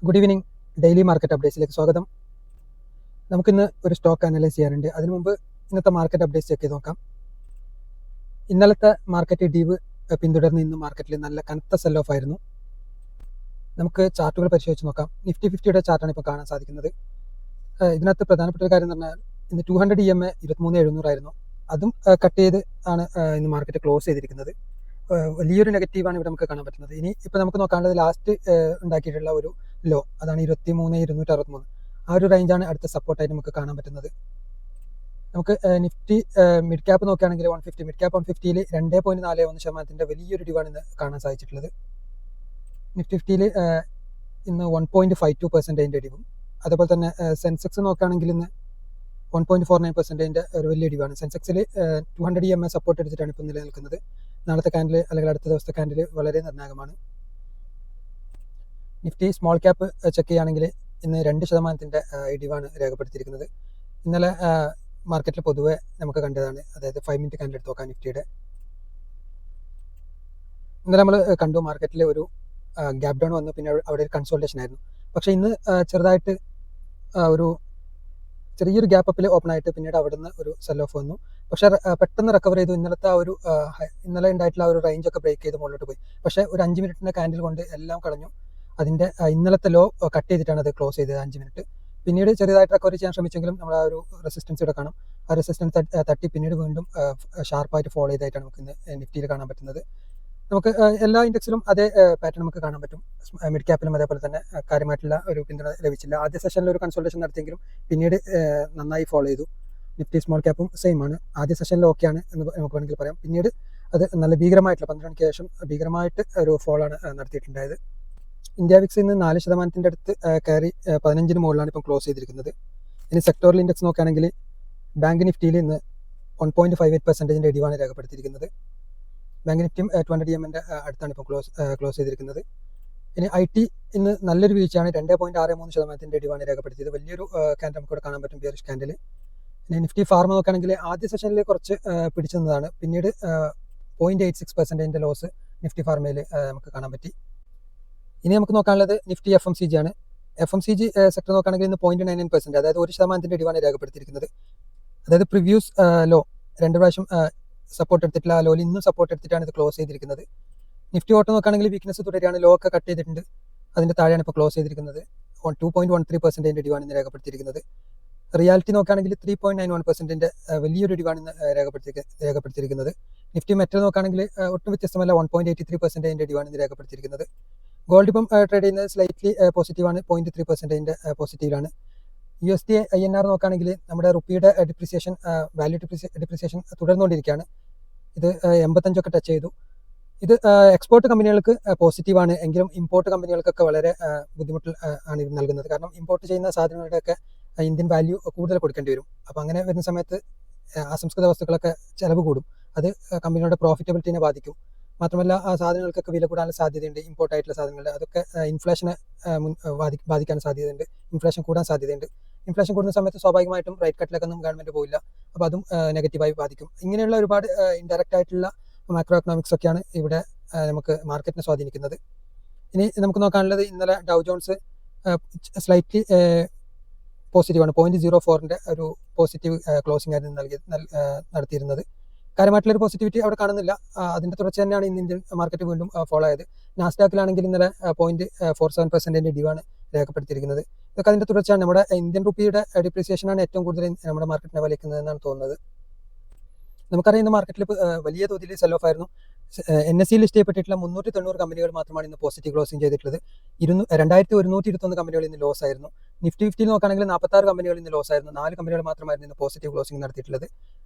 Good evening. Daily market അപ്ഡേറ്റ്സിലേക്ക് സ്വാഗതം. നമുക്കിന്ന് ഒരു സ്റ്റോക്ക് അനലൈസ് ചെയ്യാനുണ്ട്. അതിനു മുമ്പ് ഇന്നത്തെ മാർക്കറ്റ് അപ്ഡേറ്റ്സ് ചെക്ക് ചെയ്ത് നോക്കാം. ഇന്നലത്തെ മാർക്കറ്റ് ഡീവ് പിന്തുടർന്ന് ഇന്ന് മാർക്കറ്റിൽ നല്ല കനത്ത സെൽ ഓഫ് ആയിരുന്നു. നമുക്ക് ചാർട്ടുകൾ പരിശോധിച്ച് നോക്കാം. നിഫ്റ്റി 50യുടെ ചാർട്ടാണ് ഇപ്പോൾ കാണാൻ സാധിക്കുന്നത്. ഇതിനകത്ത് പ്രധാനപ്പെട്ട ഒരു കാര്യം എന്ന് പറഞ്ഞാൽ ഇന്ന് 200 EMA 23,700 ആയിരുന്നു. അതും കട്ട് ചെയ്ത് ആണ് ഇന്ന് മാർക്കറ്റ് ക്ലോസ് ചെയ്തിരിക്കുന്നത്. വലിയൊരു നെഗറ്റീവാണ് ഇവിടെ നമുക്ക് കാണാൻ പറ്റുന്നത്. ഇനി ഇപ്പോൾ നമുക്ക് നോക്കാനുള്ളത് ലാസ്റ്റ് ഉണ്ടാക്കിയിട്ടുള്ള ഒരു ലോ, അതാണ് 23,263. ആ ഒരു റേഞ്ചാണ് അടുത്ത സപ്പോർട്ടായിട്ട് നമുക്ക് കാണാൻ പറ്റുന്നത്. നമുക്ക് നിഫ്റ്റി മിഡ് ക്യാപ്പ് നോക്കുകയാണെങ്കിൽ 150 മിഡ് ക്യാപ്പ് 150യിൽ 2.41% വലിയൊരു ഇടിവാണ് ഇന്ന് കാണാൻ സാധിച്ചിട്ടുള്ളത്. നിഫ്റ്റി 50യിൽ ഇന്ന് 1.52% ഇടിവും. അതുപോലെ തന്നെ സെൻസെക്സ് നോക്കുകയാണെങ്കിൽ ഇന്ന് 1.49% ഒരു വലിയ ഇടിവാണ്. സെൻസെക്സിൽ 200 EMA സപ്പോർട്ട് എടുത്തിട്ടാണ് ഇപ്പോൾ നിലനിൽക്കുന്നത്. നാളത്തെ ക്യാൻഡിൽ അല്ലെങ്കിൽ അടുത്ത ദിവസത്തെ ക്യാൻഡിൽ വളരെ നിർണായകമാണ്. നിഫ്റ്റി സ്മോൾ ക്യാപ്പ് ചെക്ക് ചെയ്യുകയാണെങ്കിൽ ഇന്ന് 2% ഇടിവാണ് രേഖപ്പെടുത്തിയിരിക്കുന്നത്. ഇന്നലെ മാർക്കറ്റിൽ പൊതുവെ നമുക്ക് കണ്ടതാണ്, അതായത് 5 മിനിറ്റ് ക്യാൻഡിൽ എടുത്ത് നോക്കാം നിഫ്റ്റിയുടെ. ഇന്നലെ നമ്മൾ കണ്ടു മാർക്കറ്റിൽ ഒരു ഗ്യാപ് ഡൗൺ വന്നു, പിന്നെ അവിടെ ഒരു കൺസോൾട്ടേഷൻ ആയിരുന്നു. പക്ഷേ ഇന്ന് ചെറുതായിട്ട് ഒരു ചെറിയൊരു ഗ്യാപ്പ് അപ്പിൽ ഓപ്പൺ ആയിട്ട് പിന്നീട് അവിടെ നിന്ന് ഒരു സെൽ ഓഫ് വന്നു. പക്ഷേ പെട്ടെന്ന് റിക്കവർ ചെയ്തു. ഇന്നലത്തെ ആ ഒരു ഇന്നലെ ഉണ്ടായിട്ടുള്ള ആ ഒരു റേഞ്ചൊക്കെ ബ്രേക്ക് ചെയ്ത് മുകളിലോട്ട് പോയി. പക്ഷേ ഒരു 5 മിനിറ്റിൻ്റെ ക്യാൻഡിൽ കൊണ്ട് എല്ലാം കളഞ്ഞു. അതിൻ്റെ ഇന്നലത്തെ ലോ കട്ട് ചെയ്തിട്ടാണ് അത് ക്ലോസ് ചെയ്തത് 5 മിനിറ്റ്. പിന്നീട് ചെറിയതായിട്ട് റിക്കവർ ചെയ്യാൻ ശ്രമിച്ചെങ്കിലും നമ്മൾ ആ ഒരു റെസിസ്റ്റൻസ് ഇവിടെ കാണാം. ആ റെസിസ്റ്റൻസ് തട്ടി പിന്നീട് വീണ്ടും ഷാർപ്പായിട്ട് ഫോളോ ചെയ്തായിട്ടാണ് നമുക്ക് ഇന്ന് നിഫ്റ്റിയിൽ കാണാൻ പറ്റുന്നത്. നമുക്ക് എല്ലാ ഇൻഡെക്സിലും അതേ പാറ്റേൺ നമുക്ക് കാണാൻ പറ്റും. മിഡ് ക്യാപ്പിലും അതേപോലെ തന്നെ കാര്യമായിട്ടുള്ള ഒരു പിന്തുണ ലഭിച്ചില്ല. ആദ്യ സെഷനിൽ ഒരു കൺസൾട്ടേഷൻ നടത്തിയെങ്കിലും പിന്നീട് നന്നായി ഫോളോ ചെയ്തു. നിഫ്റ്റി സ്മോൾ ക്യാപ്പും സെയിം ആണ്. ആദ്യ സെഷനിൽ ഓക്കെയാണ് എന്ന് നമുക്ക് വേണമെങ്കിൽ പറയാം. പിന്നീട് അത് നല്ല ഭീകരമായിട്ടുള്ള 12 മണിക്ക് ശേഷം ഭീകരമായിട്ട് ഒരു ഫോളാണ് നടത്തിയിട്ടുണ്ടായത്. ഇന്ത്യ വിക്സ് ഇന്ന് 4% അടുത്ത് കയറി 15-ന് മുകളിലാണ് ഇപ്പം ക്ലോസ് ചെയ്തിരിക്കുന്നത്. ഇനി സെക്ടോറൽ ഇൻഡെക്സ് നോക്കുകയാണെങ്കിൽ ബാങ്ക് നിഫ്റ്റിയിൽ ഇന്ന് 1.58% ഇടിവാണ് രേഖപ്പെടുത്തിയിരിക്കുന്നത്. ബാങ്ക് നിഫ്റ്റിയും 200 EMA അടുത്താണ് ഇപ്പോൾ ക്ലോസ് ചെയ്തിരിക്കുന്നത്. ഇനി IT ഇന്ന് നല്ലൊരു വീഴ്ചയാണ്. 2.63% ഇടിവാണ് രേഖപ്പെടുത്തിയത്. വലിയൊരു ക്യാൻഡിൽ നമുക്ക് ഇവിടെ കാണാൻ പറ്റും, ബിയറിഷ് ക്യാൻഡിൽ. ഇനി നിഫ്റ്റി ഫാർമ നോക്കുകയാണെങ്കിൽ ആദ്യ സെഷനിൽ കുറച്ച് പിടിച്ചു നിന്നതാണ്. പിന്നീട് 0.86% ലോസ് നിഫ്റ്റി ഫാർമയിൽ നമുക്ക് കാണാൻ പറ്റി. ഇനി നമുക്ക് നോക്കാനുള്ളത് നിഫ്റ്റി FMCG ആണ്. FMCG സെക്ടർ നോക്കുകയാണെങ്കിൽ ഇന്ന് 0.99%, അതായത് 1% ഇടിവാണ് രേഖപ്പെടുത്തിയിരിക്കുന്നത്. അതായത് പ്രിവ്യൂസ് ലോ 2 പ്രാവശ്യം സപ്പോർട്ട് എടുത്തിട്ടില്ല. ആ ലോയിൽ ഇന്നും സപ്പോർട്ട് എടുത്തിട്ടാണ് ഇത് ക്ലോസ് ചെയ്തിരിക്കുന്നത്. നിഫ്റ്റി ഓട്ടോ നോക്കുകയാണെങ്കിൽ വീക്ക്നെസ് തുടരുകയാണ്. ലോ ഒക്കെ കട്ട് ചെയ്തിട്ടുണ്ട്. അതിൻ്റെ താഴെയാണ് ഇപ്പോൾ ക്ലോസ് ചെയ്തിരിക്കുന്നത്. 2.13% ഇടിവാണ് ഇന്ന് രേഖപ്പെടുത്തിയിരിക്കുന്നത്. റിയാലിറ്റി നോക്കുകയാണെങ്കിൽ 3.91% വലിയൊരു ഇടിവാണ് ഇന്ന് രേഖപ്പെടുത്തിയിരിക്കുന്നത്. നിഫ്റ്റി മെറ്റൽ നോക്കുകയാണെങ്കിൽ ഒട്ടും വ്യത്യസ്തമല്ല, 1.83% ഇടിവാണ് ഇന്ന് രേഖപ്പെടുത്തിയിരിക്കുന്നത്. ഗോൾഡ് ഇപ്പം ട്രേഡ് ചെയ്യുന്നത് സ്ലൈറ്റ്ലി പോസിറ്റീവാണ്, 0.3% പോസിറ്റീവിലാണ്. USD INR നോക്കുകയാണെങ്കിൽ നമ്മുടെ റുപ്പിയുടെ ഡിപ്രിസിയേഷൻ, വാല്യൂ ഡിപ്രിസിയേഷൻ തുടർന്നുകൊണ്ടിരിക്കുകയാണ്. ഇത് 85 ടച്ച് ചെയ്തു. ഇത് എക്സ്പോർട്ട് കമ്പനികൾക്ക് പോസിറ്റീവാണ്, എങ്കിലും ഇമ്പോർട്ട് കമ്പനികൾക്കൊക്കെ വളരെ ബുദ്ധിമുട്ടിൽ ആണ് ഇത് നൽകുന്നത്. കാരണം ഇമ്പോർട്ട് ചെയ്യുന്ന സാധനങ്ങളുടെയൊക്കെ ഇന്ത്യൻ വാല്യൂ കൂടുതൽ കൊടുക്കേണ്ടി വരും. അപ്പോൾ അങ്ങനെ വരുന്ന സമയത്ത് അസംസ്കൃത വസ്തുക്കളൊക്കെ ചിലവ് കൂടും. അത് കമ്പനികളുടെ പ്രോഫിറ്റബിലിറ്റിനെ ബാധിക്കും. മാത്രമല്ല ആ സാധനങ്ങൾക്കൊക്കെ വില കൂടാനുള്ള സാധ്യതയുണ്ട്. ഇമ്പോർട്ട് ആയിട്ടുള്ള സാധനങ്ങളുടെ അതൊക്കെ ഇൻഫ്ലേഷനെ ബാധിക്കാൻ സാധ്യതയുണ്ട്. ഇൻഫ്ലേഷൻ കൂടാൻ സാധ്യതയുണ്ട്. ഇൻഫ്ലേഷൻ കൂടുന്ന സമയത്ത് സ്വാഭാവികമായിട്ടും റേറ്റ് കട്ടിലേക്കൊന്നും ഗവൺമെൻറ് പോയില്ല. അപ്പോൾ അതും നെഗറ്റീവായി ബാധിക്കും. ഇങ്ങനെയുള്ള ഒരുപാട് ഇൻഡയറക്റ്റ് ആയിട്ടുള്ള മാക്രോ എക്കണോമിക്സ് ഒക്കെയാണ് ഇവിടെ നമുക്ക് മാർക്കറ്റിനെ സ്വാധീനിക്കുന്നത്. ഇനി നമുക്ക് നോക്കാനുള്ളത് ഇന്നലെ ഡൗ ജോൺസ് സ്ലൈറ്റ്ലി പോസിറ്റീവാണ്. 0.04ൻ്റെ ഒരു പോസിറ്റീവ് ക്ലോസിംഗ് ആയിരുന്നു നടത്തിയിരുന്നത്. കാര്യമായിട്ടുള്ളൊരു പോസിറ്റിവിറ്റി അവിടെ കാണുന്നില്ല. അതിൻ്റെ തുടർച്ച തന്നെയാണ് ഇന്ന് ഇന്ത്യൻ മാർക്കറ്റ് വീണ്ടും ഫോളോ ആയത്. നാസ്ഡാക്കിലാണെങ്കിൽ ഇന്നലെ 0.47% ഇടിവാണ് രേഖപ്പെടുത്തിയിരിക്കുന്നത്. ഇതൊക്കെ അതിൻ്റെ തുടർച്ചയാണ്. നമ്മുടെ ഇന്ത്യൻ റുപ്പിയുടെ ഡിപ്രിസിയേഷനാണ് ഏറ്റവും കൂടുതൽ നമ്മുടെ മാർക്കറ്റിനെ വലിക്കുന്നതെന്നാണ് തോന്നുന്നത്. നമുക്കറിയാം ഇന്ന് മാർക്കറ്റിൽ വലിയ തോതിൽ സെൽ ഓഫ് ആയിരുന്നു. NSE ലിസ്റ്റ് ചെയ്യപ്പെട്ടിട്ടുള്ള 390 കമ്പനികൾ മാത്രമാണ് ഇന്ന് പോസിറ്റീവ് ക്ലോസിംഗ് ചെയ്തിട്ടുള്ളത്. 2121 കമ്പനികൾ ഇന്ന് ലോസ് ആയിരുന്നു. നിഫ്റ്റി 50 നോക്കുകയാണെങ്കിൽ 46 കമ്പനികൾ ഇന്ന് ലോസ് ആയിരുന്നു. 4 കമ്പനികൾ മാത്രമായിരുന്നു ഇന്ന് പോസിറ്റീവ് ക്ലോസിംഗ് നടത്തിയിട്ടുള്ളത്.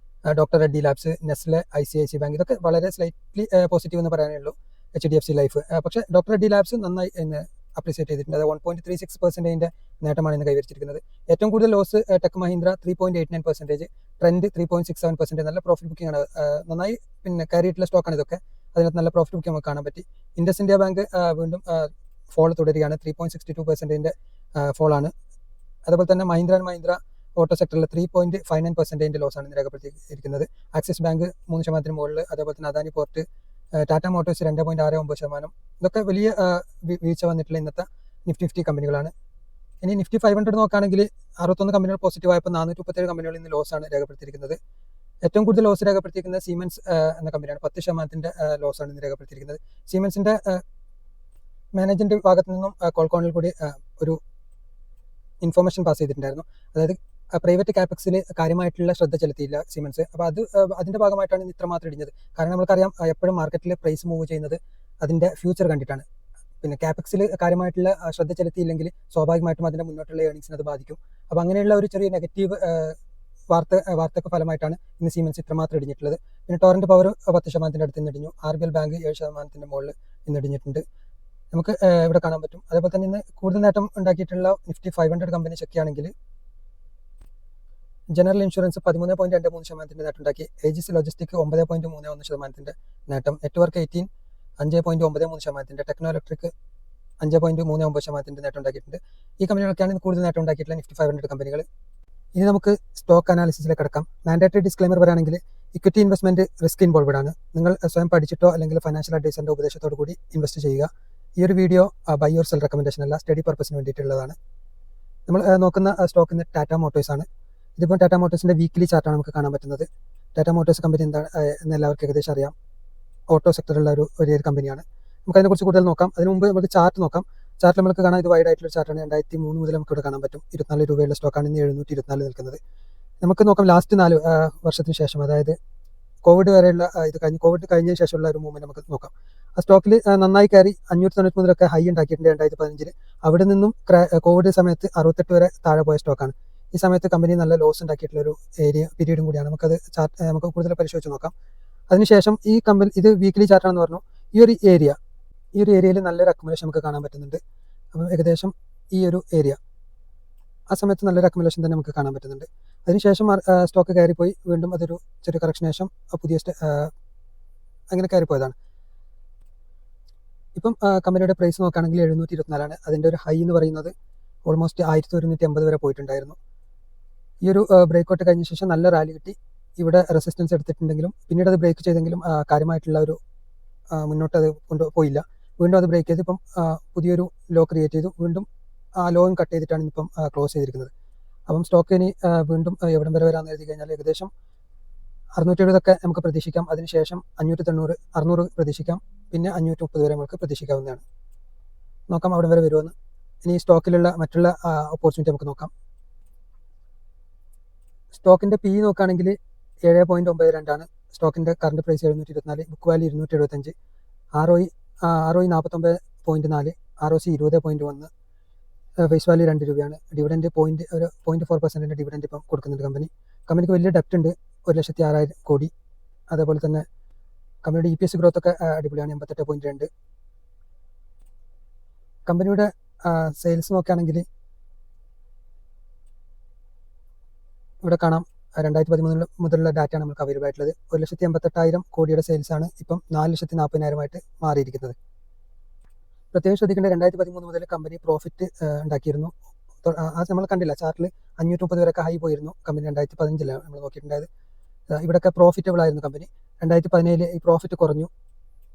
Doctor Reddy labs, Nestle, ICICI bank, ഇതൊക്കെ വളരെ സ്ലൈറ്റ്ലി പോസിറ്റീവ് എന്ന് പറയാനേ ഉള്ളൂ. HDFC life. പക്ഷേ ഡോക്ടർ റെഡ്ഡി ലാബ്സ് നന്നായി ഇന്ന് അപ്രീസിയേറ്റ് ചെയ്തിട്ടുണ്ട്. അത് 1.36% നേട്ടമാണ് ഇന്ന് കൈവരിച്ചിരിക്കുന്നത്. ഏറ്റവും കൂടുതൽ ലോസ് ടെക് മഹീന്ദ്ര 3.89%, ട്രെൻഡ് 3.67%. നല്ല പ്രോഫിറ്റ് ബുക്കിംഗ് ആണ്. നന്നായി പിന്നെ കയറിയിട്ടുള്ള സ്റ്റോക്കാണ് ഇതൊക്കെ. അതിനകത്ത് നല്ല പ്രോഫിറ്റ് ബുക്കിംഗ് നമുക്ക് കാണാൻ പറ്റി. ഇൻഡസ് ഇന്ത്യ ബാങ്ക് വീണ്ടും ഫോൾ തുടരുകയാണ്. 3.62% ഫോളാണ്. അതുപോലെ തന്നെ മഹീന്ദ്ര ഓട്ടോ സെക്ടറിൽ 3.59% ലോസാണ് ഇന്ന് രേഖപ്പെടുത്തിയിരിക്കുന്നത്. ആക്സിസ് ബാങ്ക് 3% മുകളിൽ. അതേപോലെ തന്നെ അദാനി പോർട്ട്, ടാറ്റ മോട്ടോഴ്സ് 2.69%. ഇതൊക്കെ വലിയ വീഴ്ച വന്നിട്ടുള്ള ഇന്നത്തെ നിഫ്റ്റി കമ്പനികളാണ്. ഇനി നിഫ്റ്റി 500 നോക്കുകയാണെങ്കിൽ 61 കമ്പനികൾ പോസിറ്റീവ് ആയപ്പോൾ 437 കമ്പനികളിൽ നിന്ന് ലോസാണ് രേഖപ്പെടുത്തിയിരിക്കുന്നത്. ഏറ്റവും കൂടുതൽ ലോസ് രേഖപ്പെടുത്തിയിരിക്കുന്നത് സീമെൻസ് എന്ന കമ്പനിയാണ്. 10% ലോസാണ് ഇന്ന് രേഖപ്പെടുത്തിയിരിക്കുന്നത്. സീമെൻസിന്റെ മാനേജ്മെന്റ് ഭാഗത്തു നിന്നും കോൾകോണിൽ കൂടി ഒരു ഇൻഫർമേഷൻ പാസ് ചെയ്തിട്ടുണ്ടായിരുന്നു. അതായത് പ്രൈവറ്റ് കാപെക്സിൽ കാര്യമായിട്ടുള്ള ശ്രദ്ധ ചെലുത്തിയില്ല സീമെൻസ്. അപ്പോൾ അതിന്റെ ഭാഗമായിട്ടാണ് ഇന്ന് ഇത്രമാത്രം ഇടിഞ്ഞത്. കാരണം നമുക്കറിയാം എപ്പോഴും മാർക്കറ്റിൽ പ്രൈസ് മൂവ് ചെയ്യുന്നത് അതിന്റെ ഫ്യൂച്ചർ കണ്ടിട്ടാണ്. പിന്നെ കാപെക്സിൽ കാര്യമായിട്ടുള്ള ശ്രദ്ധ ചെലുത്തിയില്ലെങ്കിൽ സ്വാഭാവികമായിട്ടും അതിന്റെ മുന്നോട്ടുള്ള ഏർണിങ്സിന് അത് ബാധിക്കും. അപ്പോൾ അങ്ങനെയുള്ള ഒരു ചെറിയ നെഗറ്റീവ് വാർത്തയ്ക്ക് ഫലമായിട്ടാണ് ഇന്ന് സീമെൻസ് ഇത്രമാത്രം ഇടിഞ്ഞിട്ടുള്ളത്. പിന്നെ ടോറന്റ് പവർ 10% അടുത്ത് നിന്ന് ഇടിഞ്ഞു. RBL ബാങ്ക് 7% മുകളിൽ ഇന്ന് ഇടിഞ്ഞിട്ടുണ്ട്. നമുക്ക് ഇവിടെ കാണാൻ പറ്റും. അതേപോലെ തന്നെ ഇന്ന് കൂടുതൽ നേട്ടം ഉണ്ടാക്കിയിട്ടുള്ള നിഫ്റ്റി 500 കമ്പനി ചെക്ക് ചെയ്യുകയാണെങ്കിൽ ജനറൽ ഇൻഷുറൻസ് 13.23% നേട്ടം ഉണ്ടാക്കി. ഏജിസ് ലോജിസ്റ്റിക് 9.31% നേട്ടം. നെറ്റ്വർക്ക് 18 5.93%. ടെക്നോ ഇലക്ട്രിക് 5.39% നേട്ടം ഉണ്ടാക്കിയിട്ടുണ്ട്. ഈ കമ്പനികളൊക്കെയാണ് ഇന്ന് കൂടുതൽ നേട്ടം ഉണ്ടാക്കിയിട്ടുള്ള നിഫ്റ്റി 500 കമ്പനികൾ. ഇനി നമുക്ക് സ്റ്റോക്ക് അനാലിസിസിലേക്ക് കിടക്കാം. മാൻഡേറ്ററി ഡിസ്ക്ലെയിമർ പറയുകയാണെങ്കിൽ ഇക്വിറ്റി ഇൻവെസ്റ്റ്മെന്റ് റിസ്ക് ഇൻവോൾവ്ഡ് ആണ്. നിങ്ങൾ സ്വയം പഠിച്ചിട്ടോ അല്ലെങ്കിൽ ഫൈനാൻഷ്യൽ അഡ്വൈസറിന്റെ ഉപദേശത്തോടു കൂടി ഇൻവെസ്റ്റ് ചെയ്യുക. ഈ ഒരു video bye or cell recommendation അല്ല, സ്റ്റഡി പർപ്പസിന് വേണ്ടിയിട്ടുള്ളതാണ്. നമ്മൾ നോക്കുന്ന സ്റ്റോക്ക് ഇന്ന് ടാറ്റ മോട്ടോഴ്സ് ആണ്. ഇതിപ്പോൾ ടാറ്റ മോട്ടോഴ്സിന്റെ വീക്കിലി ചാർട്ടാണ് നമുക്ക് കാണാൻ പറ്റുന്നത്. ടാറ്റ മോട്ടോഴ്സ് കമ്പനി എന്താണ് എന്ന് എല്ലാവർക്കും ഏകദേശം അറിയാം. ഓട്ടോ സെക്ടറിലുള്ള ഒരു കമ്പനിയാണ്. നമുക്ക് അതിനെക്കുറിച്ച് കൂടുതൽ നോക്കാം. അതിന് മുമ്പ് നമുക്ക് ചാർട്ട് നോക്കാം. ചാർട്ടിൽ നമുക്ക് കാണാം, ഇത് വൈഡ് ആയിട്ടുള്ള ചാർട്ടാണ്. 2003 മുതൽ നമുക്ക് ഇവിടെ കാണാൻ പറ്റും. 24 രൂപയുള്ള സ്റ്റോക്കാണ് ഇന്ന് 724 നിൽക്കുന്നത്. നമുക്ക് നോക്കാം ലാസ്റ്റ് 4 വർഷത്തിന് ശേഷം, അതായത് കോവിഡ് വരെയുള്ള കോവിഡ് കഴിഞ്ഞതിന് ശേഷമുള്ള ഒരു മൂവ്മെന്റ് നമുക്ക് നോക്കാം. ആ സ്റ്റോക്കിൽ നന്നായി കയറി 593 മുതലൊക്കെ ഹൈ ഉണ്ടാക്കിയിട്ടുണ്ട് 2015. അവിടെ നിന്നും കോവിഡ് സമയത്ത് 68 വരെ താഴെ പോയ സ്റ്റോക്കാണ്. ഈ സമയത്ത് കമ്പനി നല്ല ലോസ് ഉണ്ടാക്കിയിട്ടുള്ള ഒരു പീരീഡും കൂടിയാണ്. നമുക്ക് കൂടുതൽ പരിശോധിച്ച് നോക്കാം. അതിനുശേഷം ഈ കമ്പനി, ഇത് വീക്കിലി ചാർട്ടാണെന്ന് പറഞ്ഞു. ഈ ഒരു ഏരിയയിൽ നല്ലൊരു അക്യുമുലേഷൻ നമുക്ക് കാണാൻ പറ്റുന്നുണ്ട്. അപ്പം ഏകദേശം ഈ ഒരു ഏരിയ ആ സമയത്ത് നല്ലൊരു അക്യുമുലേഷൻ തന്നെ നമുക്ക് കാണാൻ പറ്റുന്നുണ്ട്. അതിനുശേഷം സ്റ്റോക്ക് കയറിപ്പോയി, വീണ്ടും അതൊരു ചെറിയ കറക്ഷന് ശേഷം പുതിയ അങ്ങനെ കയറിപ്പോയതാണ്. ഇപ്പം കമ്പനിയുടെ പ്രൈസ് നോക്കുകയാണെങ്കിൽ 724 അതിൻ്റെ ഒരു ഹൈ എന്ന് പറയുന്നത് ഓൾമോസ്റ്റ് 1180 വരെ പോയിട്ടുണ്ടായിരുന്നു. ഈ ഒരു ബ്രേക്ക്ഔട്ട് കഴിഞ്ഞ ശേഷം നല്ല റാലി കിട്ടി. ഇവിടെ റെസിസ്റ്റൻസ് എടുത്തിട്ടുണ്ടെങ്കിലും പിന്നീട് അത് ബ്രേക്ക് ചെയ്തെങ്കിലും കാര്യമായിട്ടുള്ള ഒരു മുന്നോട്ട് അത് കൊണ്ടുപോയില്ല. വീണ്ടും അത് ബ്രേക്ക് ചെയ്ത് ഇപ്പം പുതിയൊരു ലോ ക്രിയേറ്റ് ചെയ്തു. വീണ്ടും ആ ലോയും കട്ട് ചെയ്തിട്ടാണ് ഇപ്പം ക്ലോസ് ചെയ്തിരിക്കുന്നത്. അപ്പം സ്റ്റോക്ക് ഇനി വീണ്ടും എവിടം വരെ വരാമെന്ന് എഴുതി കഴിഞ്ഞാൽ ഏകദേശം 670 നമുക്ക് പ്രതീക്ഷിക്കാം. അതിനുശേഷം 590 600 പ്രതീക്ഷിക്കാം. പിന്നെ 530 വരെ നമുക്ക് പ്രതീക്ഷിക്കാവുന്നതാണ്. നോക്കാം അവിടെ വരെ വരുമെന്ന്. ഇനി സ്റ്റോക്കിലുള്ള മറ്റുള്ള ഓപ്പർച്യൂണിറ്റി നമുക്ക് നോക്കാം. സ്റ്റോക്കിന്റെ PE നോക്കുകയാണെങ്കിൽ 7.92 ആണ്. സ്റ്റോക്കിന്റെ current price 724, book value 275, ROE 49.4, ROC 20.1, face value 2 രൂപയാണ്. ഡിവിഡൻഡ് 0.4% ഡിവിഡൻഡ് ഇപ്പം കൊടുക്കുന്നുണ്ട് കമ്പനിക്ക് വലിയ ഡെപ്റ്റ് ഉണ്ട്, 1,06,000 കോടി. അതേപോലെ തന്നെ കമ്പനിയുടെ EPS ഗ്രോത്ത് ഒക്കെ അടിപൊളിയാണ്, 88.2. കമ്പനിയുടെ സെയിൽസ് നോക്കുകയാണെങ്കിൽ ഇവിടെ കാണാം 2013 മുതലുള്ള ഡാറ്റയാണ് നമുക്ക് അവൈലബിൾ ആയിട്ടുള്ളത്. 1,88,000 കോടിയുടെ സെയിൽസ് ആണ് ഇപ്പം 4,40,000 മാറിയിരിക്കുന്നത്. പ്രത്യേകം ശ്രദ്ധിക്കേണ്ട, 2013 മുതൽ കമ്പനി പ്രോഫിറ്റ് ഉണ്ടാക്കിയിരുന്നു. നമ്മൾ കണ്ടില്ല ചാർട്ടിൽ 530 വരെയൊക്കെ ഹൈ പോയിരുന്നു കമ്പനി. 2015 നമ്മൾ നോക്കിയിട്ടുണ്ടായത്. ഇവിടെയൊക്കെ പ്രോഫിറ്റബിൾ ആയിരുന്നു കമ്പനി. 2017 ഈ പ്രോഫിറ്റ് കുറഞ്ഞു.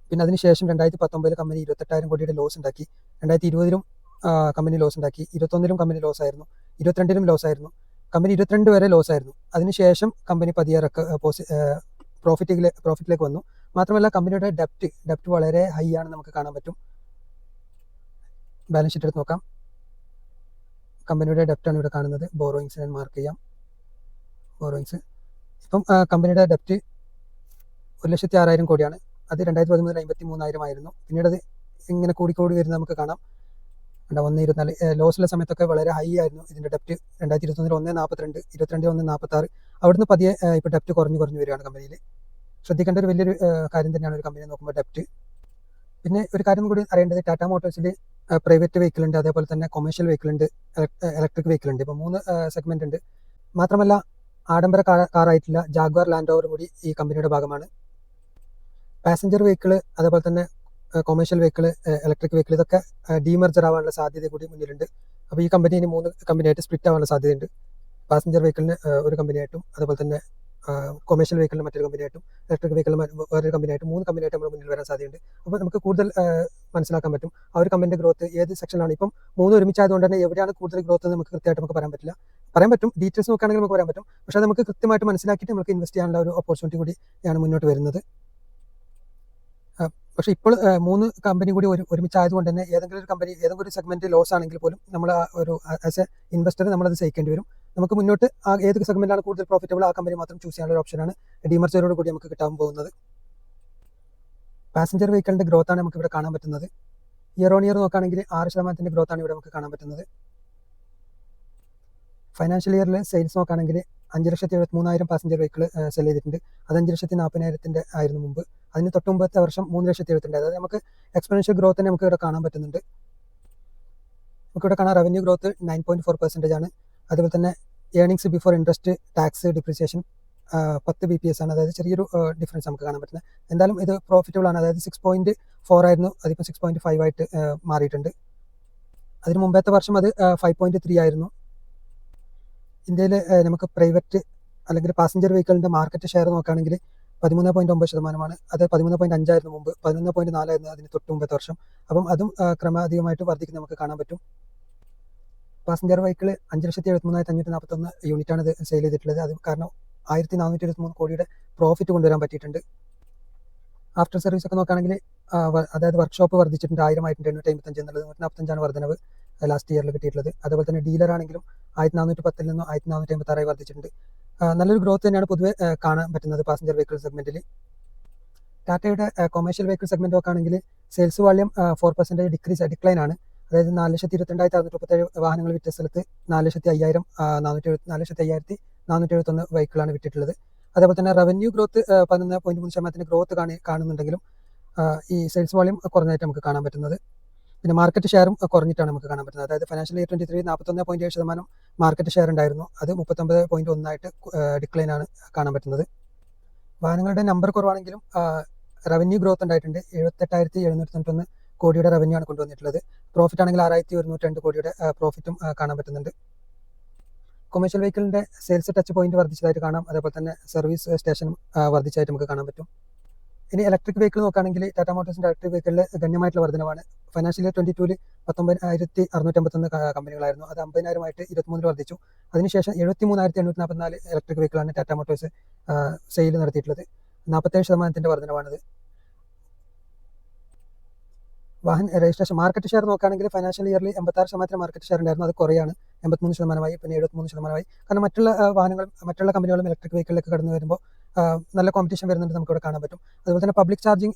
പിന്നെ അതിനുശേഷം 2019 കമ്പനി 28,000 കോടിയുടെ ലോസ് ഉണ്ടാക്കി. 2020 കമ്പനി ലോസ് ഉണ്ടാക്കി. 2021 കമ്പനി ലോസ് ആയിരുന്നു. 2022 ലോസ് ആയിരുന്നു. കമ്പനി 2022 വരെ ലോസ് ആയിരുന്നു. അതിനുശേഷം കമ്പനി പതിയെ പ്രോഫിറ്റിലേക്ക് വന്നു. മാത്രമല്ല കമ്പനിയുടെ ഡെപ്റ്റ് വളരെ ഹൈ ആണ് നമുക്ക് കാണാൻ പറ്റും. ബാലൻസ് ഷീറ്റ് എടുത്ത് നോക്കാം. കമ്പനിയുടെ ഡെപ്റ്റാണ് ഇവിടെ കാണുന്നത്. ബോറോയിങ്സ് ഞാൻ മാർക്ക് ചെയ്യാം. ബോറോയിങ്സ് ഇപ്പം കമ്പനിയുടെ ഡെപ്റ്റ് 1,06,000 കോടിയാണ്. അത് 2013 മുതൽ 53,000 ആയിരുന്നു. പിന്നീട് അത് ഇങ്ങനെ കൂടി വരുന്നത് നമുക്ക് കാണാം. 1,24 ലോസുള്ള സമയത്തൊക്കെ വളരെ ഹൈ ആയിരുന്നു ഇതിൻ്റെ ഡെപ്റ്റ്. 2021 1,42, 2022 1,46. അവിടുന്ന് പതിയെ ഇപ്പോൾ ഡെപ്റ്റ് കുറഞ്ഞു വരികയാണ് കമ്പനിയിൽ. ശ്രദ്ധിക്കേണ്ട ഒരു വലിയൊരു കാര്യം തന്നെയാണ് ഒരു കമ്പനിയെ നോക്കുമ്പോൾ ഡെപ്റ്റ്. പിന്നെ ഒരു കാര്യം കൂടി അറിയേണ്ടത്, ടാറ്റ മോട്ടോഴ്സിൽ പ്രൈവറ്റ് വെഹിക്കിൾ ഉണ്ട്, അതേപോലെ തന്നെ കൊമേഴ്ഷ്യൽ വെഹിക്കിൾ ഉണ്ട്, ഇലക്ട്രിക് വെഹിക്കിൾ ഉണ്ട്. ഇപ്പോൾ 3 സെഗ്മെന്റ് ഉണ്ട്. മാത്രമല്ല ആഡംബര കാറായിട്ടുള്ള ജാഗ്വാർ ലാൻഡ് റോവർ കൂടി ഈ കമ്പനിയുടെ ഭാഗമാണ്. പാസഞ്ചർ വെഹിക്കിൾ, അതേപോലെ തന്നെ കൊമേഴ്ഷ്യൽ വെഹിക്കിൾ, ഇലക്ട്രിക് വെഹിക്കിൾ, ഇതൊക്കെ ഡീമർജർ ആവാനുള്ള സാധ്യത കൂടി മുന്നിലുണ്ട്. അപ്പോൾ ഈ കമ്പനി ഇനി 3 കമ്പനിയായിട്ട് സ്പ്ലിറ്റ് ആവാനുള്ള സാധ്യതയുണ്ട്. പാസഞ്ചർ വെഹിക്കിളിന് ഒരു കമ്പനിയായിട്ടും, അതുപോലെ തന്നെ കൊമേഴ്ഷ്യൽ വെഹിക്കിളിൻ്റെ മറ്റൊരു കമ്പനിയായിട്ടും ഇലക്ട്രിക് വെഹിക്കിൾ വേറൊരു കമ്പനിയായിട്ടും 3 കമ്പനിയായിട്ട് നമ്മൾ മുന്നിൽ വരാൻ സാധ്യതയുണ്ട്. അപ്പോൾ നമുക്ക് കൂടുതൽ മനസ്സിലാക്കാൻ പറ്റും ആ ഒരു കമ്പനിയുടെ ഗ്രോത്ത് ഏത് സെക്ഷനിലാണ്. ഇപ്പം 3 ഒരുമിച്ചായതുകൊണ്ട് തന്നെ എവിടെയാണ് കൂടുതൽ ഗ്രോത്ത് എന്ന് നമുക്ക് കൃത്യമായിട്ട് നമുക്ക് പറയാൻ പറ്റില്ല. പറയാൻ പറ്റും, ഡീറ്റെയിൽസ് നോക്കുകയാണെങ്കിൽ നമുക്ക് പറയാൻ പറ്റും. പക്ഷേ അത് നമുക്ക് കൃത്യമായിട്ട് മനസ്സിലാക്കിയിട്ട് നമുക്ക് ഇൻവെസ്റ്റ് ചെയ്യാനുള്ള ഒരു ഓപ്പർച്യൂണിറ്റി കൂടിയാണ് മുന്നോട്ട് വരുന്നത്. പക്ഷേ ഇപ്പോൾ 3 കമ്പനി കൂടി ഒരുമിച്ചായതുകൊണ്ട് തന്നെ ഏതെങ്കിലും ഒരു കമ്പനി ഏതെങ്കിലും ഒരു സെഗ്മെന്റ് ലോസ് ആണെങ്കിൽ പോലും നമ്മൾ ഒരു ആസ് എ ഇൻവെസ്റ്റർ നമ്മളത് സഹിക്കേണ്ടി വരും. നമുക്ക് മുന്നോട്ട് ഏത് സെഗ്മെന്റാണ് കൂടുതൽ പ്രോഫിറ്റബിൾ ആ കമ്പനി മാത്രം ചൂസ് ചെയ്യാനുള്ള ഒരു ഓപ്ഷനാണ് ഡീമർജറോട് കൂടി നമുക്ക് കിട്ടാൻ പോകുന്നത്. പാസഞ്ചർ വെഹിക്കിളിന്റെ ഗ്രോത്താണ് നമുക്ക് ഇവിടെ കാണാൻ പറ്റുന്നത്. ഇയർ ഓൺ ഇയർ നോക്കുകയാണെങ്കിൽ 6% ഗ്രോത്താണ് ഇവിടെ നമുക്ക് കാണാൻ പറ്റുന്നത്. ഫൈനാൻഷ്യൽ ഇയറിൽ സെയിൽസ് നോക്കുകയാണെങ്കിൽ 5,73,000 പാസഞ്ചർ വെഹിക്കിൾ സെൽ ചെയ്തിട്ടുണ്ട്. അത് 5,40,000 ആയിരുന്നു മുമ്പ്. അതിന് തൊട്ട് മുമ്പത്തെ വർഷം 3,72,000. അതായത് നമുക്ക് എക്സ്പെൻഷ്യൽ ഗ്രോത്ത് തന്നെ നമുക്ക് ഇവിടെ കാണാൻ പറ്റുന്നുണ്ട്. നമുക്കിവിടെ കാണാൻ റവന്യൂ ഗ്രോത്ത് 9.4% ആണ്. അതുപോലെ തന്നെ earnings before interest tax depreciation 10 BPS ആണ്. അതായത് ചെറിയൊരു ഡിഫറൻസ് നമുക്ക് കാണാൻ പറ്റുന്നത്. എന്തായാലും ഇത് പ്രോഫിറ്റബിൾ ആണ്. അതായത് 6.4 ആയിരുന്നു, അതിപ്പോൾ 6.5 ആയിട്ട് മാറിയിട്ടുണ്ട്. അതിന് മുമ്പത്തെ വർഷം അത് 5.3 ആയിരുന്നു. ഇന്ത്യയിൽ നമുക്ക് പ്രൈവറ്റ് അല്ലെങ്കിൽ പാസഞ്ചർ വെഹിക്കിളിൻ്റെ മാർക്കറ്റ് ഷെയർ നോക്കുകയാണെങ്കിൽ 13.9%. അത് 13.5 ആയിരുന്നു മുമ്പ്, 11.4 ആയിരുന്നു അതിന് തൊട്ട് മുമ്പത്തെ വർഷം. അപ്പം അതും ക്രമാതീതമായിട്ട് വർദ്ധിക്കുന്ന നമുക്ക് കാണാൻ പറ്റും. പാസഞ്ചർ വെഹിക്കിൾ 5,73,541 യൂണിറ്റാണ് ഇത് സെയിൽ ചെയ്തിട്ടുള്ളത്. അത് കാരണം 1,423 കോടിയുടെ പ്രോഫിറ്റ് കൊണ്ടുവരാൻ പറ്റിയിട്ടുണ്ട്. ആഫ്റ്റർ സർവീസ് ഒക്കെ നോക്കുകയാണെങ്കിൽ അതായത് വർക്ക്ഷോപ്പ് വർദ്ധിച്ചിട്ടുണ്ട്, 1000 ആയിട്ടുണ്ട്, 855 എന്നുള്ളത് 145 വർധനവ് ലാസ്റ്റ് ഇയറിൽ കിട്ടിയിട്ടുള്ളത്. അതുപോലെ തന്നെ ഡീലർ ആണെങ്കിലും 1,410 നിന്നും 1,456 വർദ്ധിച്ചിട്ടുണ്ട്. നല്ലൊരു ഗ്രോത്ത് തന്നെയാണ് പൊതുവെ കാണാൻ പറ്റുന്നത് പാസഞ്ചർ വെഹിക്കിൾ സെഗ്മെന്റിൽ. ടാറ്റയുടെ കൊമേഴ്ഷ്യൽ വെഹിക്കിൾ സെഗ്മെന്റ് നോക്കുകയാണെങ്കിൽ സെയിൽസ് വാല്യം 4% ഡിക്ലൈൻ ആണ്. അതായത് 4,22,637 വാഹനങ്ങൾ വിറ്റ സ്ഥലത്ത് 4,50,471 വെഹിക്കിളാണ് വിറ്റിട്ടുള്ളത്. അതേപോലെ തന്നെ റവന്യൂ ഗ്രോത്ത് 11.3% ഗ്രോത്ത് കാണുന്നുണ്ടെങ്കിലും ഈ സെയിൽസ് വോളിയം കുറഞ്ഞായിട്ട് നമുക്ക് കാണാൻ പറ്റുന്നത്. പിന്നെ മാർക്കറ്റ് ഷെയറും കുറഞ്ഞിട്ടാണ് നമുക്ക് കാണാൻ പറ്റുന്നത്. അതായത് ഫൈനാൻഷ്യൽ ഇയർ 23 41.7% മാർക്കറ്റ് ഷെയർ ഉണ്ടായിരുന്നു. അത് 39.1 ആയിട്ട് ഡിക്ലൈൻ ആണ് കാണാൻ പറ്റുന്നത്. വാഹനങ്ങളുടെ നമ്പർ കുറവാണെങ്കിലും റവന്യൂ ഗ്രോത്ത് ഉണ്ടായിട്ടുണ്ട്. 78,791 കോടിയുടെ റവന്യൂ ആണ് കൊണ്ടുവന്നിട്ടുള്ളത്. പ്രോഫിറ്റ് ആണെങ്കിൽ 6,102 കോടിയുടെ പ്രോഫിറ്റും കാണാൻ പറ്റുന്നുണ്ട്. കൊമേഴ്ഷ്യൽ വെഹിക്കിളിന്റെ സെയിൽസ് ടച്ച് പോയിന്റ് വർദ്ധിച്ചതായിട്ട് കാണാം. അതേപോലെ തന്നെ സർവീസ് സ്റ്റേഷനും വർദ്ധിച്ചതായിട്ട് നമുക്ക് കാണാൻ പറ്റും. ഇനി ഇലക്ട്രിക് വെഹിക്കിൾ നോക്കുകയാണെങ്കിൽ ടാറ്റ മോട്ടോഴ്സിന്റെ ഇലക്ട്രിക് വെഹിക്കിളിൽ ഗണ്യമായിട്ടുള്ള വർധനവാണ്. ഫൈനാൻഷ്യൽ ഇയർ 22 19,651 കമ്പനികളായിരുന്നു. അത് 50,000 ആയിട്ട് 23 വർദ്ധിച്ചു. അതിനുശേഷം 73,844 ഇലക്ട്രിക് വെഹിക്കിളാണ് ടാറ്റ മോട്ടോഴ്സ് സെയിൽ നടത്തിയിട്ടുള്ളത്. 47% വർധനവാണിത്. വാഹന രജിസ്ട്രേഷൻ മാർക്കറ്റ് ഷെയർ നോക്കുകയാണെങ്കിൽ ഫൈനാൻഷ്യൽ ഇയറിൽ 86% മാർക്കറ്റ് ഷെയർ ഉണ്ടായിരുന്നു. അത് കുറയാണ്, 83%, പിന്നെ 73%. കാരണം മറ്റുള്ള കമ്പനികളും ഇലക്ട്രിക് വെഹിക്കിളിലേക്ക് കടന്നു വരുമ്പോൾ നല്ല കോമ്പറ്റീഷൻ വരുന്നുണ്ട് നമുക്കിവിടെ കാണാൻ പറ്റും. അതുപോലെ തന്നെ പബ്ലിക് ചാർജിങ്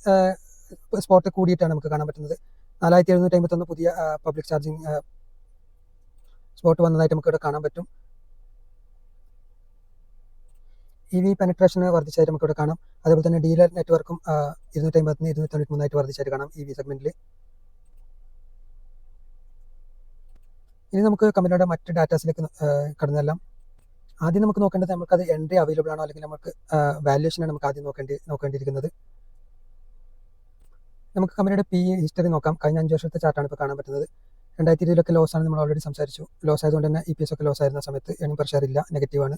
സ്പോട്ട് കൂടിയിട്ടാണ് നമുക്ക് കാണാൻ പറ്റുന്നത്. 4,751 പുതിയ പബ്ലിക് ചാർജിങ് സ്പോട്ട് വന്നതായിട്ട് നമുക്കിവിടെ കാണാൻ പറ്റും. EV പെനട്രേഷന് വർദ്ധിച്ചായിട്ട് നമുക്കിവിടെ കാണാം. അതുപോലെ തന്നെ ഡീലർ നെറ്റ്വർക്കും 250 293 ആയിട്ട് വർദ്ധിച്ചായിട്ട് കാണാം EV സെഗ്മെന്റിൽ. ഇനി നമുക്ക് കമ്പനിയുടെ മറ്റ് ഡാറ്റാസിലേക്ക് കടന്നെല്ലാം. ആദ്യം നമുക്ക് നോക്കേണ്ടത് നമുക്കത് എൻട്രി അവൈലബിൾ ആണോ അല്ലെങ്കിൽ നമുക്ക് വാല്യുവേഷനാണ് നമുക്ക് ആദ്യം നോക്കേണ്ടിയിരിക്കുന്നത്. നമുക്ക് കമ്പനിയുടെ PE ഹിസ്റ്ററി നോക്കാം. കഴിഞ്ഞ 5 വർഷത്തെ ചാർട്ടാണ് ഇപ്പോൾ കാണാൻ പറ്റുന്നത്. 2020 ലോസ് ആണ്, നമ്മൾ ഓൾറെഡി സംസാരിച്ചു. ലോസ് ആയതുകൊണ്ട് തന്നെ EPS ഒക്കെ ലോസ് ആയിരുന്ന സമയത്ത് ഏണിംഗ് പെർ ഷെയർ ഇല്ല, നെഗറ്റീവാണ്.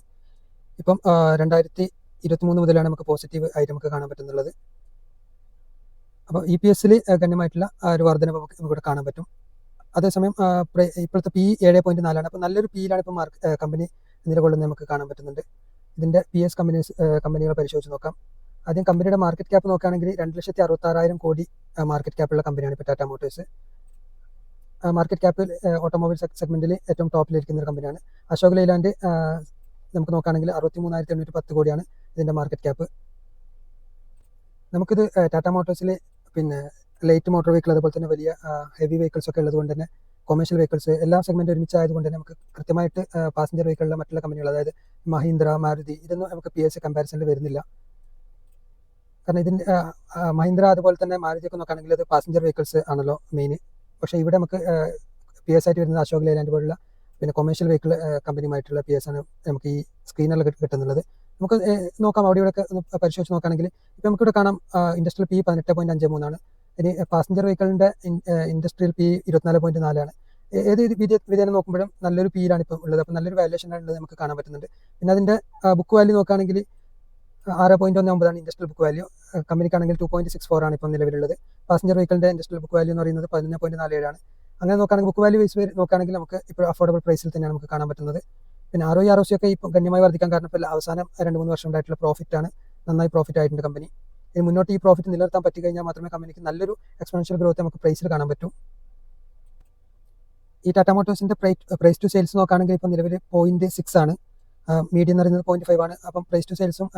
ഇപ്പം 2023 മുതലാണ് നമുക്ക് പോസിറ്റീവ് ആയിട്ട് നമുക്ക് കാണാൻ പറ്റുന്നുള്ളത്. അപ്പോൾ EPSൽ ഗണ്യമായിട്ടുള്ള ഒരു വർധന നമുക്ക് ഇവിടെ കാണാൻ പറ്റും. അതേസമയം ഇപ്പോഴത്തെ PE 7.4 ആണ്. അപ്പോൾ നല്ലൊരു PEയിലാണ് ഇപ്പോൾ കമ്പനി നിലകൊള്ളുന്നത് നമുക്ക് കാണാൻ പറ്റുന്നുണ്ട്. ഇതിൻ്റെ PS കമ്പനികളെ പരിശോധിച്ച് നോക്കാം. ആദ്യം കമ്പനിയുടെ മാർക്കറ്റ് ക്യാപ്പ് നോക്കുകയാണെങ്കിൽ 2,66,000 കോടി മാർക്കറ്റ് ക്യാപ്പുള്ള കമ്പനിയാണ് ഇപ്പോൾ ടാറ്റ മോട്ടോഴ്സ്. മാർക്കറ്റ് ക്യാപ്പിൽ ഓട്ടോമൊബൈൽ സെഗ്മെന്റിൽ ഏറ്റവും ടോപ്പിലിരിക്കുന്ന ഒരു കമ്പനിയാണ്. അശോക് ലൈലാൻഡ് നമുക്ക് നോക്കുകയാണെങ്കിൽ 63,810 കോടിയാണ് ഇതിൻ്റെ മാർക്കറ്റ് ക്യാപ്പ്. നമുക്കിത് ടാറ്റ മോട്ടോഴ്സിൽ പിന്നെ ലൈറ്റ് മോട്ടോർ വെഹിക്കിൾ അതുപോലെ തന്നെ വലിയ ഹെവി വെഹിക്കിൾസ് ഒക്കെ ഉള്ളതുകൊണ്ട് തന്നെ കൊമേഴ്ഷ്യൽ വെഹിക്കിൾസ് എല്ലാ സെഗ്മെൻറ്റും ഒരുമിച്ചായതുകൊണ്ട് തന്നെ നമുക്ക് കൃത്യമായിട്ട് പാസഞ്ചർ വെഹിക്കിളിലെ മറ്റുള്ള കമ്പനികൾ അതായത് മഹീന്ദ്ര, മാരുതി ഇതൊന്നും നമുക്ക് PSC കമ്പാരിസണിൽ വരുന്നില്ല. കാരണം ഇതിൻ്റെ മഹീന്ദ്ര അതുപോലെ തന്നെ മാരുതിയൊക്കെ നോക്കുകയാണെങ്കിൽ അത് പാസഞ്ചർ വെഹിക്കിൾസ് ആണല്ലോ മെയിൻ. പക്ഷേ ഇവിടെ നമുക്ക് PS ആയിട്ട് വരുന്നത് അശോക് ലൈലാൻഡ് പോലുള്ള പിന്നെ കൊമേഴ്ഷ്യൽ വെഹിക്കിൾ കമ്പനിയുമായിട്ടുള്ള PS ആണ് നമുക്ക് ഈ സ്ക്രീനിൽ കിട്ടുന്നുള്ളത്. നമുക്ക് നോക്കാം, അവിടെ ഇവിടെ പരിശോധിച്ച് നോക്കുകയാണെങ്കിൽ ഇപ്പോൾ നമുക്കിവിടെ കാണാം ഇൻഡസ്ട്രിയൽ PE 18.53 ആണ്. ഇനി പാസഞ്ചർ വെഹിക്കിളിൻ്റെ ഇൻഡസ്ട്രിയൽ PE 24.4 ആണ്. ഏത് വിധേന നോക്കുമ്പോഴും നല്ലൊരു PEയിലാണ് ഇപ്പോൾ ഉള്ളത്. അപ്പോൾ നല്ലൊരു വാല്യുവേഷനാണ് ഉള്ളത് നമുക്ക് കാണാൻ പറ്റുന്നുണ്ട്. പിന്നെ അതിൻ്റെ ബുക്ക് വാല്യൂ നോക്കുകയാണെങ്കിൽ 6.19 ഇൻഡസ്ട്രിയൽ ബുക്ക് വാല്യൂ. കമ്പനിക്കാണെങ്കിൽ 2.64 ആണ് ഇപ്പം നിലവിലുള്ളത്. പാസഞ്ചർ വെഹിക്കിളിൻ്റെ ഇൻഡസ്ട്രിയൽ ബുക്ക് വാല്യൂ എന്ന് പറയുന്നത് 11.47 ആണ്. അങ്ങനെ നോക്കുകയാണെങ്കിൽ ബുക്ക് വാല്യൂ വൈസ് നോക്കുകയാണെങ്കിൽ നമുക്ക് ഇപ്പോൾ അഫോർഡബിൾ പ്രൈസിൽ തന്നെയാണ് നമുക്ക് കാണാൻ പറ്റുന്നത്. പിന്നെ ROE ROC ഒക്കെ ഇപ്പോൾ ഗണ്യമായി വർദ്ധിക്കാൻ കാരണം ഇപ്പോൾ അവസാനം 2-3 വർഷം ഉണ്ടായിട്ടുള്ള പ്രോഫിറ്റാണ്. നന്നായി പ്രോഫിറ്റ് ആയിട്ടുണ്ട് കമ്പനി. ഇനി മുന്നോട്ട് ഈ പ്രോഫിറ്റ് നിലനിർത്താൻ പറ്റി കഴിഞ്ഞാൽ മാത്രമേ കമ്പനിക്ക് നല്ലൊരു എക്സ്പോണൻഷ്യൽ ഗ്രോത്ത് നമുക്ക് പ്രൈസിൽ കാണാൻ പറ്റൂ. ഈ ടാറ്റ മോട്ടോഴ്സിൻ്റെ പ്രൈസ് ടു സെയിൽസ് നോക്കുകയാണെങ്കിൽ ഇപ്പോൾ നിലവിൽ 0.6 ആണ്. മീഡിയം എന്ന് പറയുന്നത് 0.5 ആണ്. അപ്പം പ്രൈസ് ടു സെയിൽസും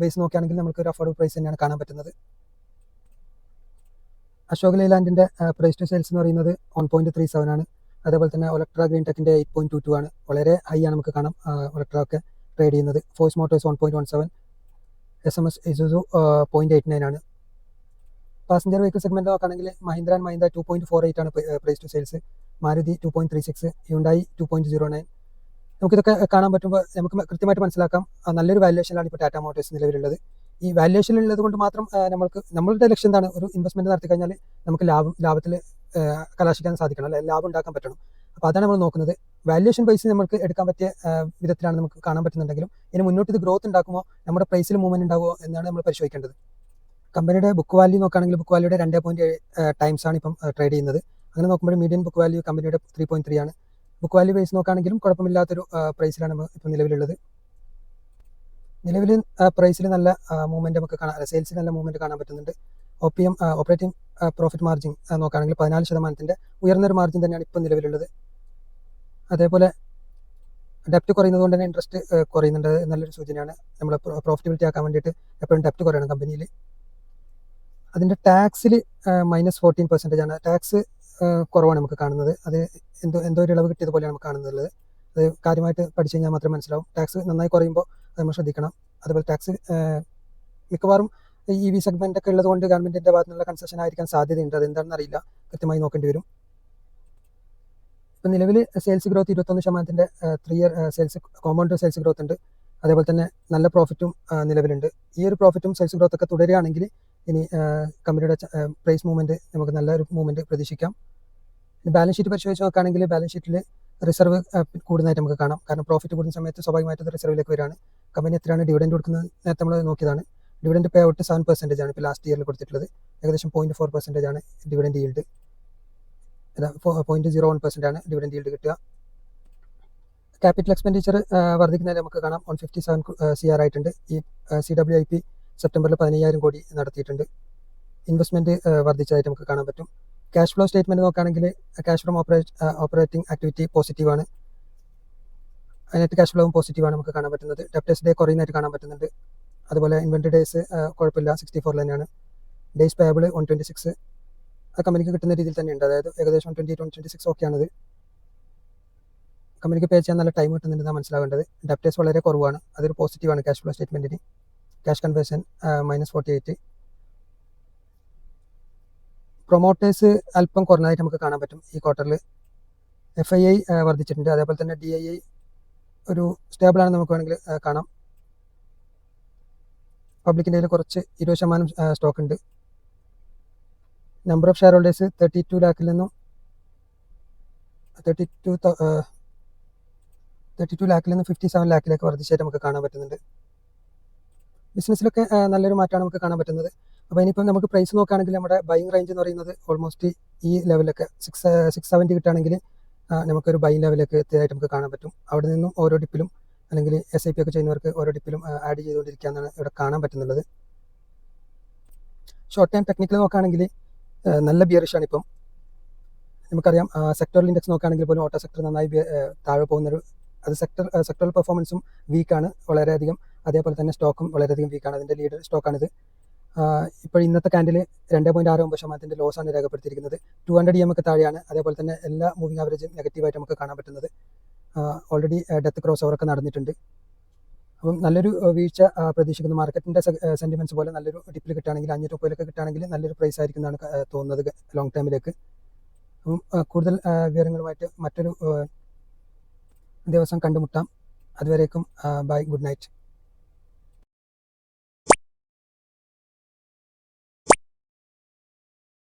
ബേസ് നോക്കുകയാണെങ്കിൽ നമുക്ക് ഒരു അഫോർഡബിൾ പ്രൈസ് തന്നെയാണ് കാണാൻ പറ്റുന്നത്. അശോക് ലെയ്ലാൻഡിൻ്റെ പ്രൈസ് ടു സെയിൽസ് എന്ന് പറയുന്നത് 1.37 ആണ്. അതേപോലെ തന്നെ ഒലക്ട്ര ഗ്രീൻ ടെക്കിൻ്റെ 8.22 ആണ്. വളരെ ഹൈ ആണ് നമുക്ക് കാണാം ഒലക്ട്ര ഒക്കെ ട്രേഡ് ചെയ്യുന്നത്. ഫോഴ്സ് മോട്ടോഴ്സ് 1.17, SMS ഇസുസു 0.89 ആണ്. പാസഞ്ചർ വെഹിക്കിൾ സെഗ്മെൻറ്റ് നോക്കുകയാണെങ്കിൽ മഹീന്ദ്ര ആൻഡ് മഹീന്ദ്ര 2.48 ആണ് price to sales. Maruti 2.36, Hyundai 2.09. നമുക്കിതൊക്കെ കാണാൻ പറ്റുമ്പോൾ നമുക്ക് കൃത്യമായിട്ട് മനസ്സിലാക്കാം നല്ലൊരു വാല്യുവേഷനിലാണ് ഇപ്പോൾ ടാറ്റ മോട്ടോഴ്സ് നിലവിലുള്ളത്. ഈ വാല്യുവേഷൻ ഉള്ളത് കൊണ്ട് മാത്രം നമ്മളുടെ ലക്ഷ്യം എന്താണ്, ഒരു ഇൻവെസ്റ്റ്മെൻറ്റ് നടത്തി കഴിഞ്ഞാൽ നമുക്ക് ലാഭത്തിൽ കലാശിക്കാൻ സാധിക്കണം, അല്ലെ, ലാഭം ഉണ്ടാക്കാൻ പറ്റണം. അപ്പോൾ അതാണ് നമ്മൾ നോക്കുന്നത്. വാല്യുവേഷൻ ബേസ് നമുക്ക് എടുക്കാൻ പറ്റിയ വിധത്തിലാണ് നമുക്ക് കാണാൻ പറ്റുന്നുണ്ടെങ്കിലും ഇനി മുന്നോട്ട് ഇത് ഗ്രോത്ത് ഉണ്ടാക്കുമോ, നമ്മുടെ പ്രൈസിൽ മൂവ്മെൻറ്റ് ഉണ്ടാകുമോ എന്നാണ് നമ്മൾ പരിശോധിക്കേണ്ടത്. കമ്പനിയുടെ ബുക്ക് വാല്യൂ നോക്കുകയാണെങ്കിൽ ബുക്ക് വാല്യൂയുടെ 2.7 ടൈംസ് ആണ് ഇപ്പം ട്രേഡ് ചെയ്യുന്നത്. അങ്ങനെ നോക്കുമ്പോൾ മീഡിയൻ ബുക്ക് വാല്യൂ കമ്പനിയുടെ 3.3 ആണ്. ബുക്ക് വാല്യൂ ബേസ് നോക്കുകയാണെങ്കിലും കുഴപ്പമില്ലാത്തൊരു പ്രൈസിലാണ് ഇപ്പം നിലവിലുള്ളത്. നിലവിൽ പ്രൈസിൽ നല്ല മൂവ്മെൻറ്റ് നമുക്ക് കാണാൻ, സെയിൽസിൽ നല്ല മൂവ്മെൻറ്റ് കാണാൻ പറ്റുന്നുണ്ട്. OPM ഓപ്പറേറ്റിംഗ് പ്രോഫിറ്റ് മാർജിൻ നോക്കുകയാണെങ്കിൽ 14% ഉയർന്നൊരു മാർജിൻ തന്നെയാണ് ഇപ്പം നിലവിലുള്ളത്. അതേപോലെ ഡെപ്റ്റ് കുറയുന്നത് കൊണ്ട് തന്നെ ഇൻട്രസ്റ്റ് കുറയുന്നുണ്ട്, നല്ലൊരു സൂചനയാണ്. നമ്മൾ പ്രോഫിറ്റബിലിറ്റി ആക്കാൻ വേണ്ടിയിട്ട് എപ്പോഴും ഡെപ്റ്റ് കുറയണം കമ്പനിയിൽ. അതിൻ്റെ ടാക്സിൽ -14% ആണ്. ടാക്സ് കുറവാണ് നമുക്ക് കാണുന്നത്. അത് എന്തോ ഒരു ഇളവ് കിട്ടിയതുപോലെയാണ് നമുക്ക് കാണുന്നുള്ളത്. അത് കാര്യമായിട്ട് പഠിച്ചു കഴിഞ്ഞാൽ മാത്രമേ മനസ്സിലാവും. ടാക്സ് നന്നായി കുറയുമ്പോൾ അത് നമ്മൾ ശ്രദ്ധിക്കണം. അതുപോലെ ടാക്സ് മിക്കവാറും EV സെഗ്മെൻ്റ് ഒക്കെ ഉള്ളതുകൊണ്ട് ഗവൺമെൻറ്റിൻ്റെ ഭാഗത്തു നിന്നുള്ള കൺസെഷൻ ആയിരിക്കാൻ സാധ്യതയുണ്ട്. അതെന്താണെന്ന് അറിയില്ല, കൃത്യമായി നോക്കേണ്ടി വരും. ഇപ്പം നിലവിൽ sales growth 21% 3 year sales compound sales growth ഉണ്ട്. അതേപോലെ തന്നെ നല്ല പ്രോഫിറ്റും നിലവിലുണ്ട്. ഈ ഒരു പ്രോഫിറ്റും സെയിൽസ് ഗ്രോത്ത് ഒക്കെ തുടരുകയാണെങ്കിൽ ഇനി കമ്പനിയുടെ പ്രൈസ് മൂവ്മെൻറ്റ് നമുക്ക് നല്ലൊരു മൂവ്മെൻറ്റ് പ്രതീക്ഷിക്കാം. ബാലൻസ് ഷീറ്റ് പരിശോധിച്ച് നോക്കുകയാണെങ്കിൽ ബാലൻസ് ഷീറ്റിൽ റിസർവ് കൂടുന്നതായിട്ട് നമുക്ക് കാണാം. കാരണം പ്രോഫിറ്റ് കൂടുന്ന സമയത്ത് സ്വാഭാവികമായിട്ട് റിസർവിലേക്ക് വരികയാണ്. കമ്പനി എത്രയാണ് ഡിവിഡൻഡ് കൊടുക്കുന്നത് നേരത്തെ നമ്മൾ നോക്കിയതാണ്. ഡിവിഡൻഡ് പേ ഔട്ട് 7% ആണ് ഇപ്പോൾ ലാസ്റ്റ് ഇയറിൽ കൊടുത്തിട്ടുള്ളത്. ഏകദേശം 0.4% ആണ് ഡിവിഡൻഡ് ഈൽഡ്. 0.01% ആണ് ഡിവിഡൻഡ് ഈൽഡ് കിട്ടുക. ക്യാപിറ്റൽ എക്സ്പെൻഡിച്ചർ വർദ്ധിക്കുന്നതിൽ നമുക്ക് കാണാം 157 CR ആയിട്ടുണ്ട്. ഈ CWIP സെപ്റ്റംബറിൽ 15,000 കോടി നടത്തിയിട്ടുണ്ട്. ഇൻവെസ്റ്റ്മെൻറ്റ് വർദ്ധിച്ചതായിട്ട് നമുക്ക് കാണാൻ പറ്റും. ക്യാഷ് ഫ്ലോ സ്റ്റേറ്റ്മെൻറ്റ് നോക്കുകയാണെങ്കിൽ ക്യാഷ് ഫ്രം ഓപ്പറേറ്റിംഗ് ആക്ടിവിറ്റി പോസിറ്റീവാണ്. നെറ്റ് ക്യാഷ് ഫ്ലോവും പോസിറ്റീവാണ് നമുക്ക് കാണാൻ പറ്റുന്നത്. ഡെപ്റ്റേഴ്സ് ഡേ കുറയുന്നതായിട്ട് കാണാൻ പറ്റുന്നുണ്ട്. അതുപോലെ ഇൻവെൻറ്ററി ഡേയ്സ് കുഴപ്പമില്ല, 64 തന്നെയാണ്. ഡേയ്സ് പേയബിൾ 126 ആ കമ്പനിക്ക് കിട്ടുന്ന രീതിയിൽ തന്നെയുണ്ട്. അതായത് ഏകദേശം 126 ഓക്കെയാണിത്. കമ്പനിക്ക് പേ ചെയ്യാൻ നല്ല ടൈം കിട്ടുന്നുണ്ടെന്നാണ് മനസ്സിലാവേണ്ടത്. ഡെപ്റ്റേഴ്സ് വളരെ കുറവാണ്, അതൊരു പോസിറ്റീവാണ് ക്യാഷ് ഫ്ലോ സ്റ്റേറ്റ്മെൻറ്റിന്. Cash conversion -48. പ്രൊമോട്ടേഴ്സ് അല്പം കുറഞ്ഞതായിട്ട് നമുക്ക് കാണാൻ പറ്റും ഈ ക്വാർട്ടറിൽ. FII വർദ്ധിച്ചിട്ടുണ്ട്. അതേപോലെ തന്നെ DII ഒരു സ്റ്റേബിളാണെന്ന് നമുക്ക് വേണമെങ്കിൽ കാണാം. പബ്ലിക്കിൻ്റെ കയ്യിൽ കുറച്ച് 20% സ്റ്റോക്ക് ഉണ്ട്. നമ്പർ ഓഫ് ഷെയർ ഹോൾഡേഴ്സ് 32 ലാഖിൽ നിന്നും 57 ലാഖിലേക്ക് വർദ്ധിച്ചായിട്ട് നമുക്ക് കാണാൻ പറ്റുന്നുണ്ട്. ബിസിനസ്സിലൊക്കെ നല്ലൊരു മാറ്റമാണ് നമുക്ക് കാണാൻ പറ്റുന്നത്. അപ്പോൾ ഇനിയിപ്പോൾ നമുക്ക് പ്രൈസ് നോക്കുകയാണെങ്കിൽ നമ്മുടെ ബൈയിങ് റേഞ്ച് എന്ന് പറയുന്നത് ഓൾമോസ്റ്റ് ഈ ലെവലൊക്കെ 670 കിട്ടുകയാണെങ്കിൽ നമുക്കൊരു ബൈയിങ് ലെവലിലേക്ക് എത്തിയതായിട്ട് നമുക്ക് കാണാൻ പറ്റും. അവിടെ നിന്നും ഓരോ ഡിപ്പിലും അല്ലെങ്കിൽ SIP ഒക്കെ ചെയ്യുന്നവർക്ക് ഓരോ ഡിപ്പിലും ആഡ് ചെയ്തുകൊണ്ടിരിക്കുകയെന്നാണ് ഇവിടെ കാണാൻ പറ്റുന്നുള്ളത്. ഷോർട്ട് ടൈം ടെക്നിക്കൽ നോക്കുകയാണെങ്കിൽ നല്ല ബിയറിഷാണ് ഇപ്പം. നമുക്കറിയാം സെക്ടറൽ ഇൻഡെക്സ് നോക്കുകയാണെങ്കിൽ പോലും ഓട്ടോ സെക്ടർ നന്നായി താഴെ പോകുന്നൊരു, അത് സെക്ടറൽ പെർഫോമൻസും വീക്കാണ് വളരെയധികം. അതേപോലെ തന്നെ സ്റ്റോക്കും വളരെയധികം വീക്കാണ്. അതിൻ്റെ ലീഡർ സ്റ്റോക്കാണിത്. ഇപ്പോൾ ഇന്നത്തെ ക്യാൻഡിൽ 2.69% ലോസാണ് രേഖപ്പെടുത്തിയിരിക്കുന്നത്. 200 EM ഒക്കെ താഴെയാണ്. അതേപോലെ തന്നെ എല്ലാ മൂവിങ് ആവറേജും നെഗറ്റീവായിട്ട് നമുക്ക് കാണാൻ പറ്റുന്നത്. ഓൾറെഡി ഡെത്ത് ക്രോസ് ഓവറൊക്കെ നടന്നിട്ടുണ്ട്. അപ്പം നല്ലൊരു വീഴ്ച പ്രതീക്ഷിക്കുന്നു. മാർക്കറ്റിൻ്റെ സെൻറ്റിമെൻറ്റ്സ് പോലെ നല്ലൊരു ഡിപ്പിൽ കിട്ടുകയാണെങ്കിൽ 530 കിട്ടുകയാണെങ്കിൽ നല്ലൊരു പ്രൈസ് ആയിരിക്കും എന്നാണ് തോന്നുന്നത് ലോങ് ടൈമിലേക്ക്. അപ്പം കൂടുതൽ വിവരങ്ങളുമായിട്ട് മറ്റൊരു ദിവസം കണ്ടുമുട്ടാം. അതുവരേക്കും ബൈ, ഗുഡ് നൈറ്റ്.